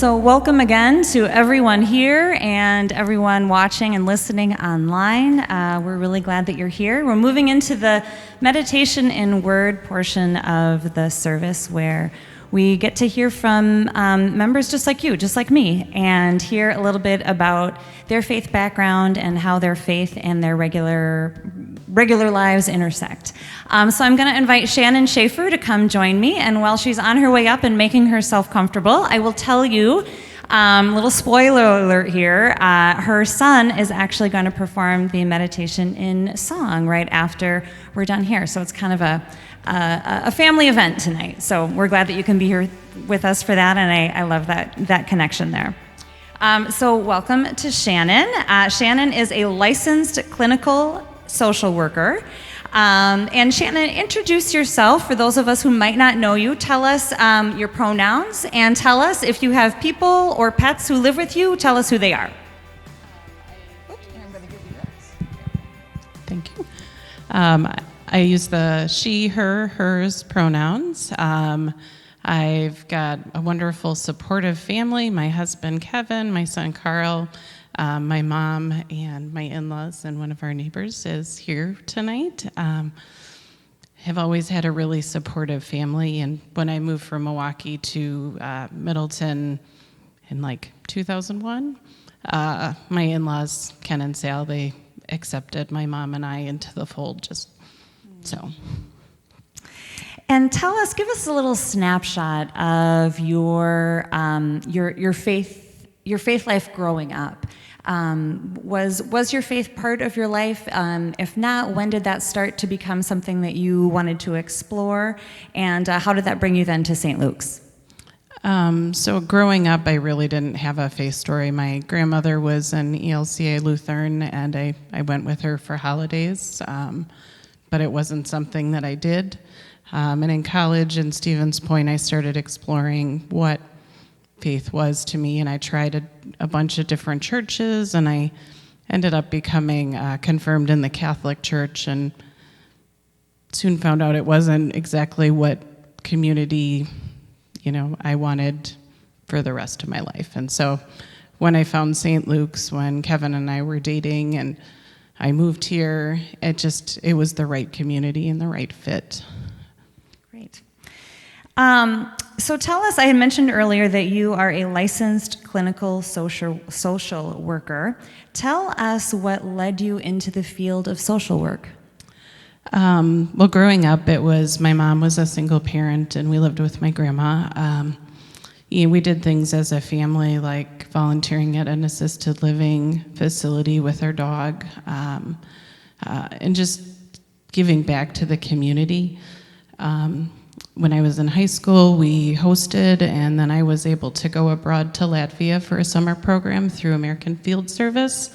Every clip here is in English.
So welcome again to everyone here and everyone watching and listening online. We're really glad that you're here. We're moving into the meditation in word portion of the service where we get to hear from members just like you, just like me, and hear a little bit about their faith background and how their faith and their regular lives intersect. So I'm going to invite Shannon Schaefer to come join me, and while she's on her way up and making herself comfortable, I will tell you, little spoiler alert here, her son is actually going to perform the meditation in song right after we're done here. So it's kind of a family event tonight. So we're glad that you can be here with us for that, and I love that connection there. So welcome to Shannon. Shannon is a licensed clinical social worker. And Shannon, introduce yourself for those of us who might not know you. Tell us your pronouns, and tell us if you have people or pets who live with you, tell us who they are. I'm going to give you this. Thank you. I use the she, her, hers pronouns. I've got a wonderful supportive family, my husband Kevin, my son Karl, my mom, and my in-laws, and one of our neighbors is here tonight. Have always had a really supportive family, and when I moved from Milwaukee to Middleton in like 2001, my in-laws, Ken and Sal, they accepted my mom and I into the fold, just so. And give us a little snapshot of your faith life growing up. Was your faith part of your life? If not, when did that start to become something that you wanted to explore? And how did that bring you then to St. Luke's? So growing up, I really didn't have a faith story. My grandmother was an ELCA Lutheran, and I went with her for holidays, but it wasn't something that I did. And in college in Stevens Point, I started exploring what faith was to me, and I tried a bunch of different churches, and I ended up becoming confirmed in the Catholic Church, and soon found out it wasn't exactly what community, I wanted for the rest of my life. And so when I found St. Luke's, when Kevin and I were dating, and I moved here, it was the right community and the right fit. Great. So tell us, I had mentioned earlier that you are a licensed clinical social worker. Tell us what led you into the field of social work. Well, growing up, my mom was a single parent, and we lived with my grandma. We did things as a family, like volunteering at an assisted living facility with our dog, and just giving back to the community. When I was in high school, we hosted, and then I was able to go abroad to Latvia for a summer program through American Field Service,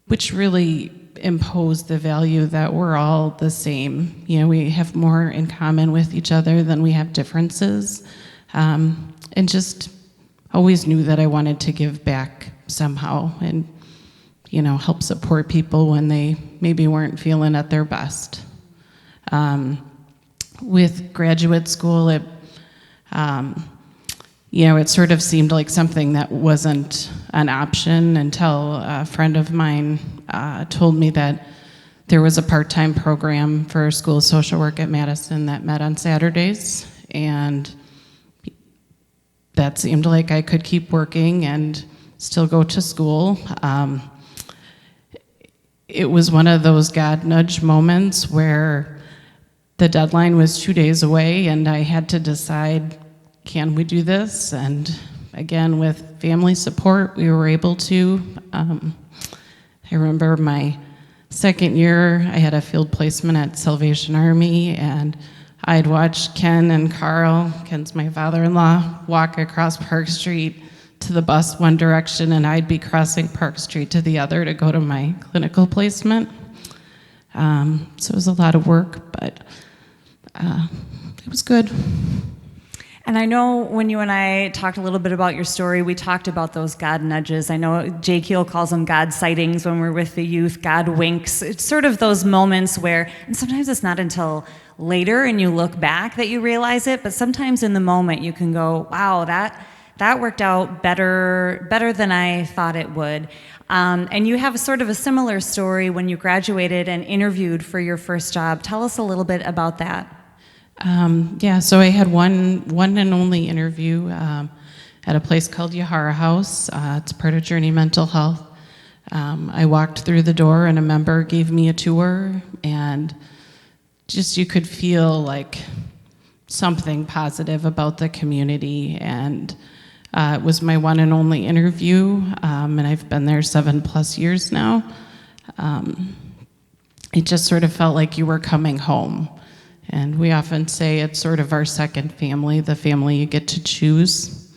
which really imposed the value that we're all the same. We have more in common with each other than we have differences, and just always knew that I wanted to give back somehow and, help support people when they maybe weren't feeling at their best. With graduate school, it sort of seemed like something that wasn't an option until a friend of mine told me that there was a part-time program for school social work at Madison that met on Saturdays, and that seemed like I could keep working and still go to school. It was one of those God nudge moments where the deadline was 2 days away, and I had to decide, can we do this? And again, with family support, we were able to. I remember my second year, I had a field placement at Salvation Army, and I'd watched Ken and Karl, Ken's my father-in-law, walk across Park Street to the bus one direction, and I'd be crossing Park Street to the other to go to my clinical placement. So it was a lot of work, but it was good. And I know when you and I talked a little bit about your story, we talked about those God nudges. I know Jay Keel calls them God sightings when we're with the youth, God winks. It's sort of those moments where, and sometimes it's not until later and you look back that you realize it, but sometimes in the moment you can go, wow, that worked out better than I thought it would. And you have sort of a similar story when you graduated and interviewed for your first job. Tell us a little bit about that. So I had one and only interview at a place called Yahara House. It's part of Journey Mental Health. I walked through the door and a member gave me a tour, and just you could feel like something positive about the community. And it was my one and only interview, and I've been there 7+ years now. It just sort of felt like you were coming home. And we often say it's sort of our second family, the family you get to choose.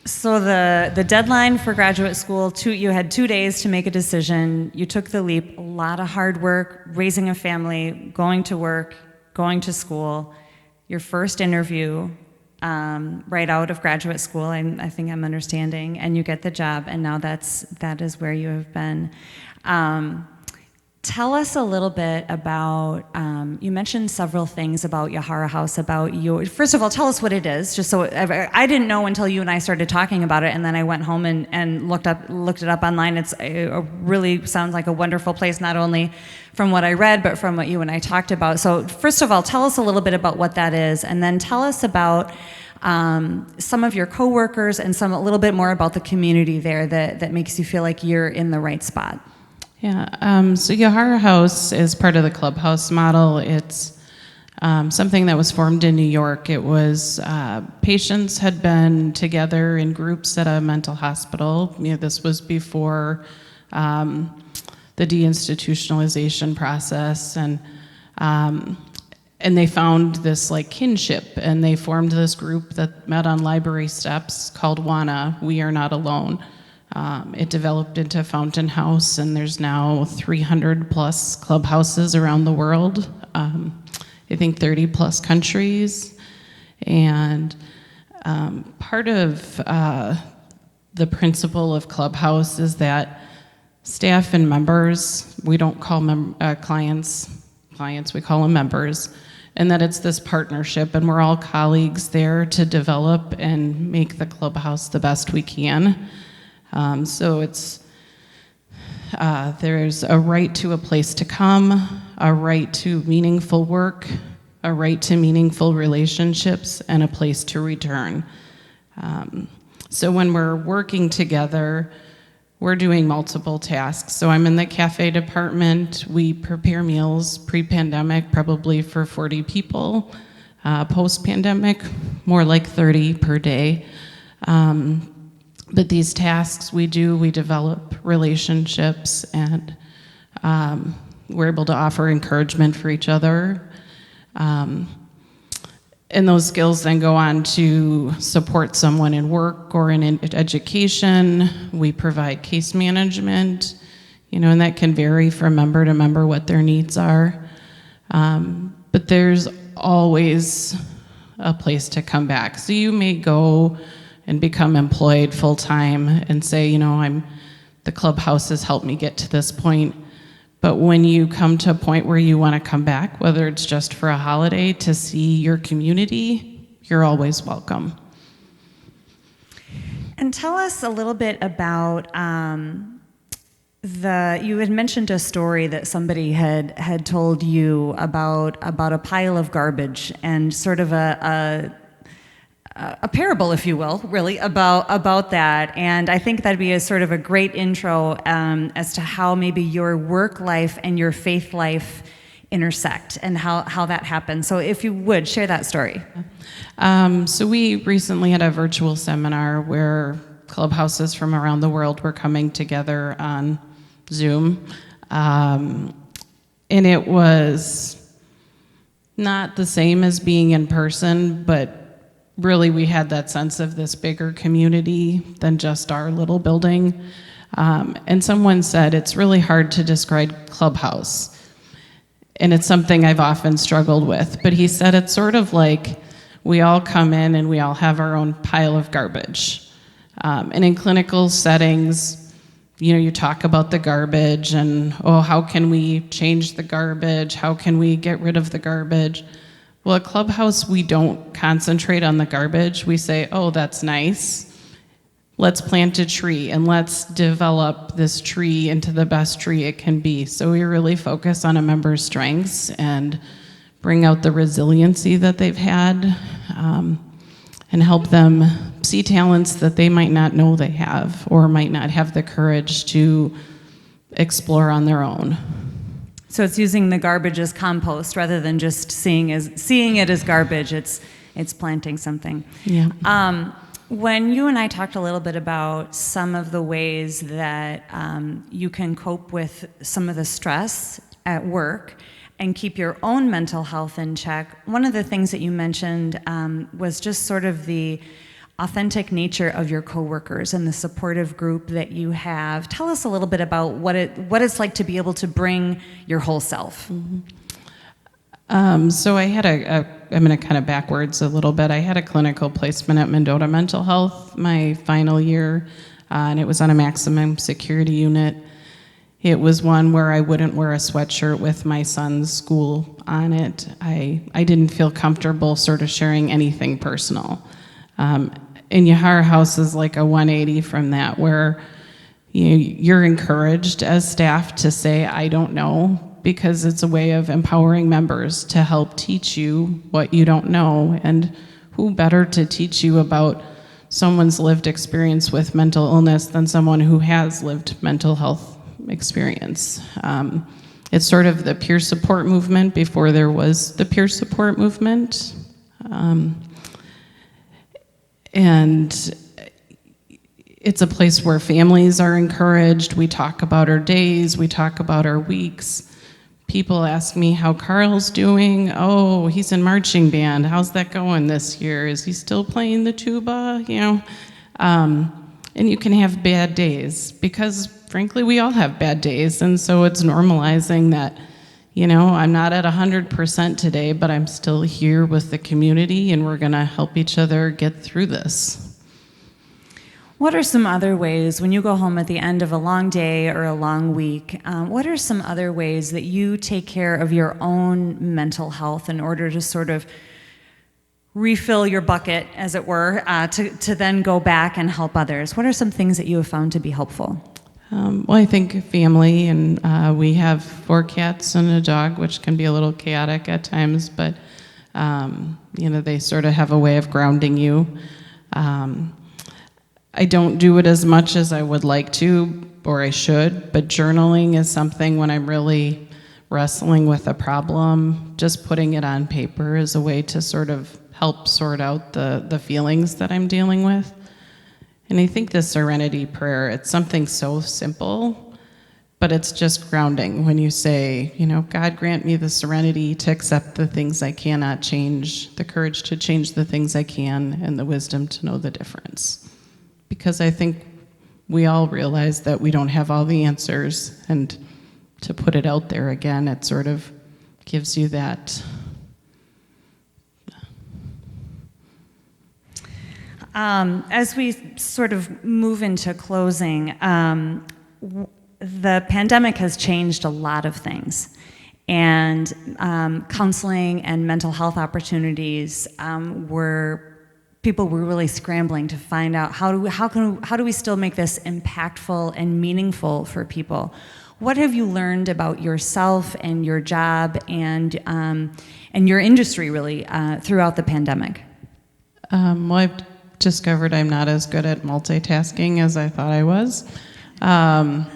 So the deadline for graduate school, you had 2 days to make a decision. You took the leap. A lot of hard work, raising a family, going to work, going to school. Your first interview right out of graduate school, I think I'm understanding, and you get the job, and now that is where you have been. Tell us a little bit about, you mentioned several things about Yahara House, first of all, tell us what it is, just so, I didn't know until you and I started talking about it, and then I went home and looked it up online. It really sounds like a wonderful place, not only from what I read, but from what you and I talked about. So first of all, tell us a little bit about what that is, and then tell us about some of your coworkers and a little bit more about the community there that makes you feel like you're in the right spot. So Yahara House is part of the Clubhouse model. It's something that was formed in New York. It was patients had been together in groups at a mental hospital. This was before the deinstitutionalization process, and they found this like kinship, and they formed this group that met on library steps called WANA, We Are Not Alone. It developed into Fountain House, and there's now 300+ clubhouses around the world. I think 30+ countries. And part of the principle of Clubhouse is that staff and members, we don't call clients, we call them members, and that it's this partnership, and we're all colleagues there to develop and make the clubhouse the best we can. So there's a right to a place to come, a right to meaningful work, a right to meaningful relationships, and a place to return. So when we're working together, we're doing multiple tasks. So I'm in the cafe department. We prepare meals pre-pandemic, probably for 40 people. Post-pandemic, more like 30 per day. But these tasks we develop relationships, and we're able to offer encouragement for each other. And those skills then go on to support someone in work or in education. We provide case management, and that can vary from member to member what their needs are. But there's always a place to come back. So you may go and become employed full-time and say, the clubhouse has helped me get to this point. But when you come to a point where you want to come back, whether it's just for a holiday to see your community, you're always welcome. And tell us a little bit about you had mentioned a story that somebody had told you about a pile of garbage, and sort of a parable, if you will, really, about that. And I think that'd be a sort of a great intro as to how maybe your work life and your faith life intersect, and how that happens. So if you would, share that story. So we recently had a virtual seminar where clubhouses from around the world were coming together on Zoom. And it was not the same as being in person, but really, we had that sense of this bigger community than just our little building. And someone said, it's really hard to describe Clubhouse. and it's something I've often struggled with. But he said it's sort of like we all come in and we all have our own pile of garbage. And in clinical settings, you talk about the garbage and, oh, how can we change the garbage? How can we get rid of the garbage? Well, at Clubhouse, we don't concentrate on the garbage. We say, oh, that's nice. Let's plant a tree and let's develop this tree into the best tree it can be. So we really focus on a member's strengths and bring out the resiliency that they've had, and help them see talents that they might not know they have or might not have the courage to explore on their own. So it's using the garbage as compost rather than just seeing it as garbage. It's planting something. Yeah. When you and I talked a little bit about some of the ways that you can cope with some of the stress at work and keep your own mental health in check, one of the things that you mentioned was just sort of the authentic nature of your coworkers and the supportive group that you have. Tell us a little bit about what it's like to be able to bring your whole self. Mm-hmm. So I had I'm going to kind of backwards a little bit. I had a clinical placement at Mendota Mental Health my final year, and it was on a maximum security unit. It was one where I wouldn't wear a sweatshirt with my son's school on it. I didn't feel comfortable sort of sharing anything personal. And Yahara House is like a 180 from that, where you're encouraged as staff to say, I don't know, because it's a way of empowering members to help teach you what you don't know. And who better to teach you about someone's lived experience with mental illness than someone who has lived mental health experience. It's sort of the peer support movement before there was the peer support movement. And it's a place where families are encouraged. We talk about our days, we talk about our weeks. People ask me how Karl's doing. Oh, he's in marching band. How's that going this year? Is he still playing the tuba? And you can have bad days because, frankly, we all have bad days. And so it's normalizing that, I'm not at 100% today, but I'm still here with the community and we're going to help each other get through this. What are some other ways, when you go home at the end of a long day or a long week, what are some other ways that you take care of your own mental health in order to sort of refill your bucket, as it were, to then go back and help others? What are some things that you have found to be helpful? Well, I think family, and we have 4 cats and a dog, which can be a little chaotic at times, but, they sort of have a way of grounding you. I don't do it as much as I would like to, or I should, but journaling is something when I'm really wrestling with a problem, just putting it on paper is a way to sort of help sort out the feelings that I'm dealing with. And I think the serenity prayer, it's something so simple, but it's just grounding when you say, God grant me the serenity to accept the things I cannot change, the courage to change the things I can, and the wisdom to know the difference. Because I think we all realize that we don't have all the answers, and to put it out there again, it sort of gives you that. As we sort of move into closing, the pandemic has changed a lot of things. And counseling and mental health opportunities people were really scrambling to find out how do we still make this impactful and meaningful for people. What have you learned about yourself and your job and your industry really throughout the pandemic? Well, I've discovered I'm not as good at multitasking as I thought I was. And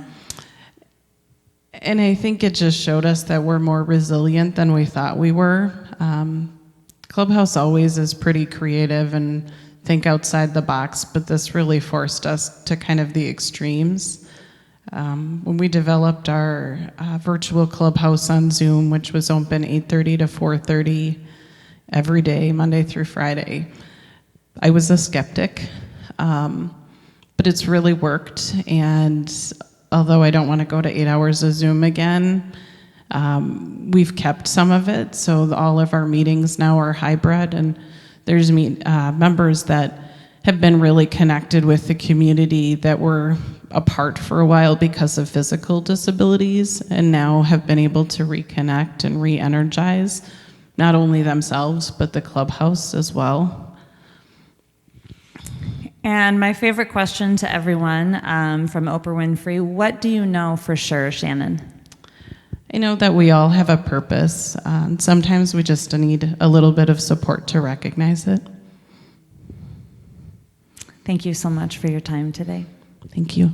I think it just showed us that we're more resilient than we thought we were. Clubhouse always is pretty creative and think outside the box, but this really forced us to kind of the extremes. When we developed our virtual Clubhouse on Zoom, which was open 8:30 to 4:30 every day, Monday through Friday, I was a skeptic, but it's really worked. And although I don't want to go to 8 hours of Zoom again, We've kept some of it, so all of our meetings now are hybrid, and there's members that have been really connected with the community that were apart for a while because of physical disabilities, and now have been able to reconnect and re-energize not only themselves, but the clubhouse as well. And my favorite question to everyone from Oprah Winfrey, what do you know for sure, Shannon? I know that we all have a purpose. Sometimes we just need a little bit of support to recognize it. Thank you so much for your time today. Thank you.